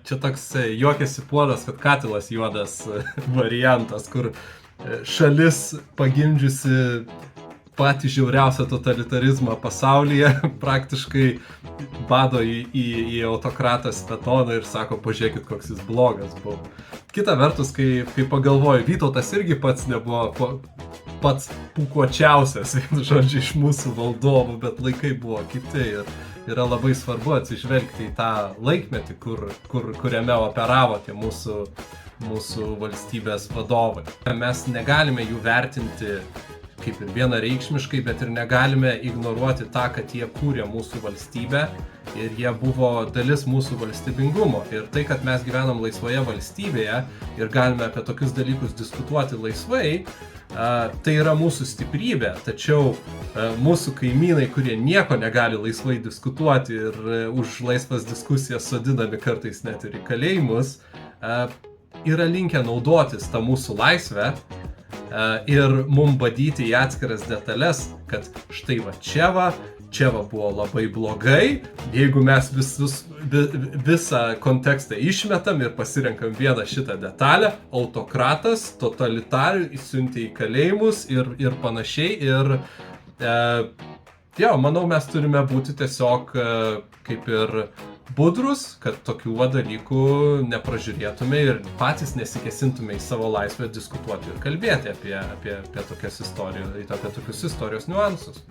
Čia toks juokiasi puodas, kad katilas juodas variantas, kur šalis pagimdžiusi patį žiauriausią totalitarizmą pasaulyje praktiškai bado į autokratą Smetoną ir sako, pažiūrėkit, koks jis blogas buvo. Kita vertus, kai pagalvoju, Vytautas irgi pats nebuvo pats pūkuočiausias, žodžiu, iš mūsų valdovų, bet laikai buvo kiti ir yra labai svarbu atsižvelgti į tą laikmetį, kuriame operavo tie mūsų valstybės vadovai. Mes negalime jų vertinti kaip ir vienareikšmiškai, bet ir negalime ignoruoti tą, kad jie kūrė mūsų valstybę ir jie buvo dalis mūsų valstybingumo. Ir tai, kad mes gyvenam laisvoje valstybėje ir galime apie tokius dalykus diskutuoti laisvai, tai yra mūsų stiprybė, tačiau mūsų kaimynai, kurie nieko negali laisvai diskutuoti ir už laisvas diskusijas sodinami kartais net ir į kalėjimus, yra linkę naudotis tą mūsų laisvę ir mum badyti į atskiras detalės, kad štai čia buvo labai blogai, jeigu mes visą kontekstą išmetam ir pasirenkam vieną šitą detalę, autokratas, totalitarių įsiuntė į kalėjimus ir panašiai. Ir manau, mes turime būti tiesiog kaip ir budrus, kad tokių dalykų nepražiūrėtume ir patys nesikesintume į savo laisvę diskutuoti ir kalbėti apie tokius istorijos niuansus.